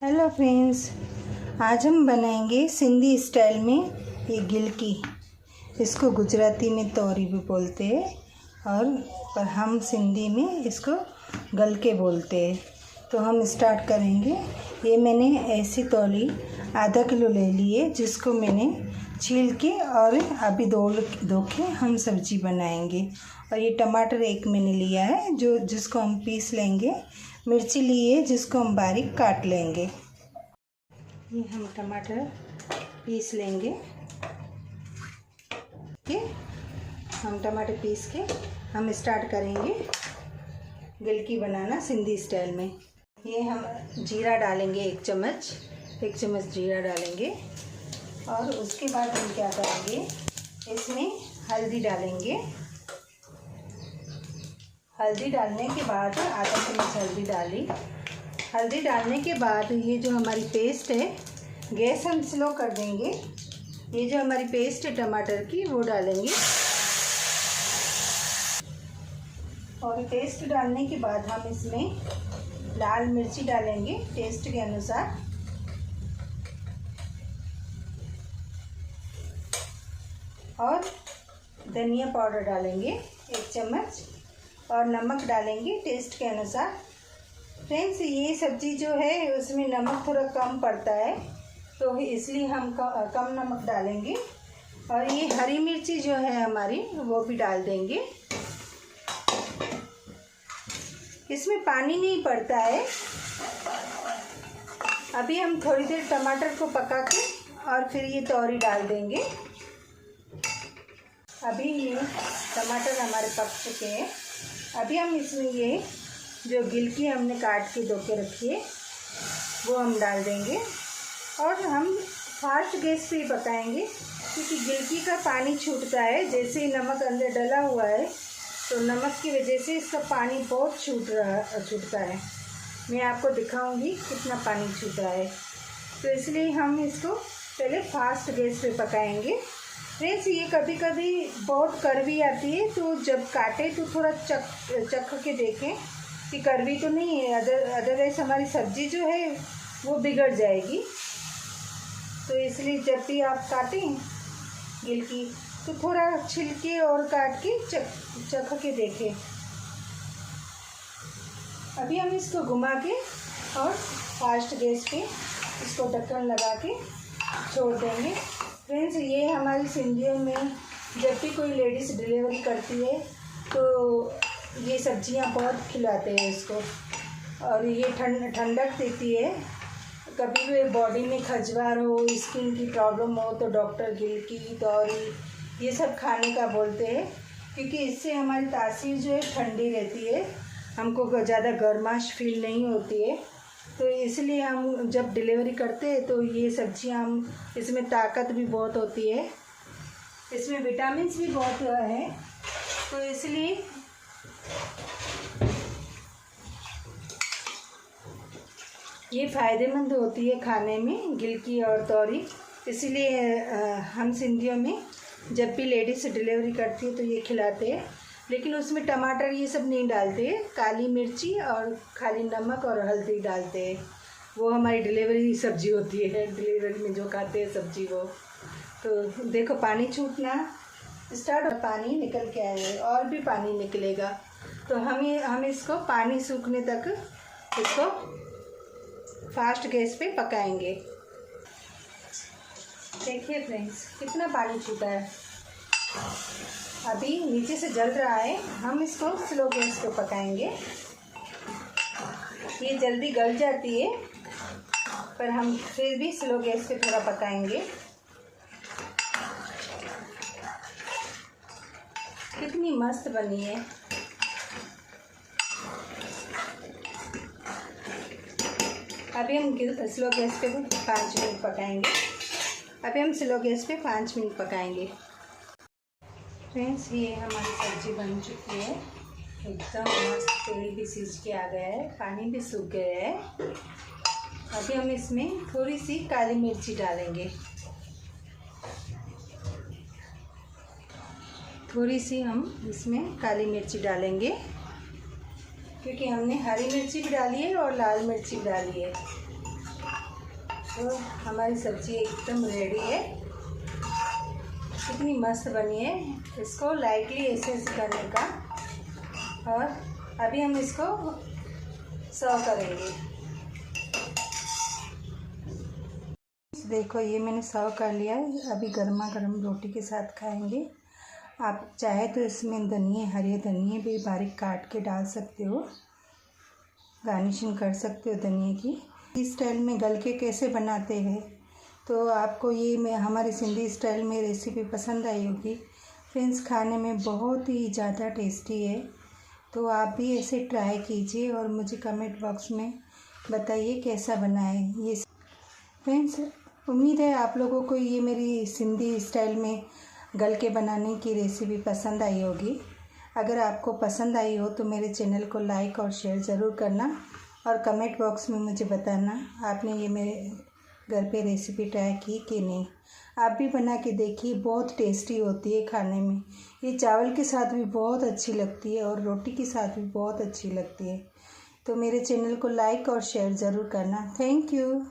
Hello friends, आज हम बनाएंगे सिंधी स्टाइल में ये गिलकी। इसको गुजराती में तोरी भी बोलते हैं पर हम सिंधी में इसको गलके बोलते हैं। तो हम स्टार्ट करेंगे। ये मैंने ऐसी तोली आधा किलो ले ली है, जिसको मैंने छील के और अभी धो के हम सब्जी बनाएंगे। और ये टमाटर एक मैंने लिया है जिसको हम पीस लेंगे। मिर्ची ली है जिसको हम बारीक काट लेंगे। ये हम टमाटर पीस लेंगे। हम टमाटर पीस के हम स्टार्ट करेंगे गिलकी बनाना सिंधी स्टाइल में। ये हम जीरा डालेंगे, एक चम्मच जीरा डालेंगे। और उसके बाद हम क्या करेंगे, इसमें हल्दी डालेंगे। हल्दी डालने के बाद आधा चम्मच हल्दी डालने के बाद ये जो हमारी पेस्ट है, गैस हम स्लो कर देंगे। ये जो हमारी पेस्ट है टमाटर की, वो डालेंगे। और पेस्ट डालने के बाद हम इसमें लाल मिर्ची डालेंगे टेस्ट के अनुसार। और धनिया पाउडर डालेंगे 1 चम्मच। और नमक डालेंगे टेस्ट के अनुसार। फ्रेंड्स, ये सब्ज़ी जो है उसमें नमक थोड़ा कम पड़ता है, तो इसलिए हम कम नमक डालेंगे। और ये हरी मिर्ची जो है हमारी, वो भी डाल देंगे। इसमें पानी नहीं पड़ता है। अभी हम थोड़ी देर टमाटर को पका के और फिर ये तोरी डाल देंगे। अभी ये टमाटर हमारे पक चुके हैं। अभी हम इसमें ये जो गिलकी हमने काट के धो के रखी है, वो हम डाल देंगे। और हम फास्ट गैस पे ही पकाएंगे, क्योंकि गिलकी का पानी छूटता है। जैसे ही नमक अंदर डला हुआ है, तो नमक की वजह से इसका पानी बहुत छूटता है। मैं आपको दिखाऊंगी कितना पानी छूट रहा है। तो इसलिए हम इसको पहले फास्ट गैस पे पकाएंगे। फ्रेंड्स, ये कभी कभी बहुत कड़वी आती है, तो जब काटे तो थोड़ा चख के देखें कि कड़वी तो नहीं है। अदरवाइज हमारी सब्ज़ी जो है वो बिगड़ जाएगी। तो इसलिए जब भी आप काटें गिलकी, तो थोड़ा छिलके और काट के चख के देखें। अभी हम इसको घुमा के और फास्ट गैस पे इसको ढक्कन लगा के छोड़ देंगे। फ्रेंड्स, ये हमारी सिंधियों में जब भी कोई लेडीज़ डिलीवरी करती है, तो ये सब्जियां बहुत खिलाते हैं इसको। और ये ठंडक देती है। कभी भी बॉडी में खजवार हो, स्किन की प्रॉब्लम हो, तो डॉक्टर गिलकी, तोरी ये सब खाने का बोलते हैं, क्योंकि इससे हमारी तासीर जो है ठंडी रहती है। हमको ज़्यादा गर्माश फील नहीं होती है। तो इसलिए हम जब डिलीवरी करते हैं तो ये सब्जियां इसमें ताकत भी बहुत होती है, इसमें विटामिन्स भी बहुत है। तो इसलिए ये फ़ायदेमंद होती है खाने में, गिलकी और तोरी। इसलिए हम सिंधियों में जब भी लेडीज़ डिलीवरी करती है तो ये खिलाते हैं। लेकिन उसमें टमाटर ये सब नहीं डालते, काली मिर्ची और खाली नमक और हल्दी डालते हैं। वो हमारी डिलीवरी सब्जी होती है, डिलीवरी में जो खाते हैं सब्जी वो। तो देखो पानी छूटना स्टार्ट, पानी निकल के आया है और भी पानी निकलेगा। तो हम इसको पानी सूखने तक इसको फास्ट गैस पे पकाएंगे। देखिए फ्रेंड्स, कितना पानी छूटा है। अभी नीचे से जल रहा है। हम इसको स्लो गैस पे पकाएंगे। ये जल्दी गल जाती है, पर हम फिर भी स्लो गैस पे थोड़ा पकाएंगे। कितनी मस्त बनी है। अभी हम स्लो गैस पे 5 मिनट पकाएंगे। अभी हम स्लो गैस पे 5 मिनट पकाएंगे। फ्रेंड्स, ये हमारी सब्ज़ी बन चुकी है। एकदम मस्त, तेल भी सीज के आ गया है, पानी भी सूख गया है। अभी हम इसमें थोड़ी सी काली मिर्ची डालेंगे। थोड़ी सी हम इसमें काली मिर्ची डालेंगे, क्योंकि हमने हरी मिर्ची भी डाली है और लाल मिर्ची भी डाली है। तो हमारी सब्ज़ी एकदम रेडी है, कितनी मस्त बनी है। इसको लाइटली ऐसे करने का, और अभी हम इसको सर्व करेंगे। देखो ये मैंने सर्व कर लिया है, अभी गर्मा गर्म रोटी के साथ खाएंगे। आप चाहे तो इसमें धनिया, हरे धनिया भी बारीक काट के डाल सकते हो, गार्निशिंग कर सकते हो धनिया की। इस स्टाइल में गल के कैसे बनाते हैं, तो आपको ये मैं हमारे सिंधी स्टाइल में रेसिपी पसंद आई होगी फ्रेंड्स। खाने में बहुत ही ज़्यादा टेस्टी है, तो आप भी ऐसे ट्राई कीजिए और मुझे कमेंट बॉक्स में बताइए कैसा बना है ये फ्रेंड्स। उम्मीद है आप लोगों को ये मेरी सिंधी स्टाइल में गल के बनाने की रेसिपी पसंद आई होगी। अगर आपको पसंद आई हो तो मेरे चैनल को लाइक और शेयर ज़रूर करना, और कमेंट बॉक्स में मुझे बताना आपने ये मेरे घर पे रेसिपी ट्राई की कि नहीं। आप भी बना के देखिए, बहुत टेस्टी होती है खाने में। ये चावल के साथ भी बहुत अच्छी लगती है और रोटी के साथ भी बहुत अच्छी लगती है। तो मेरे चैनल को लाइक और शेयर ज़रूर करना। Thank you.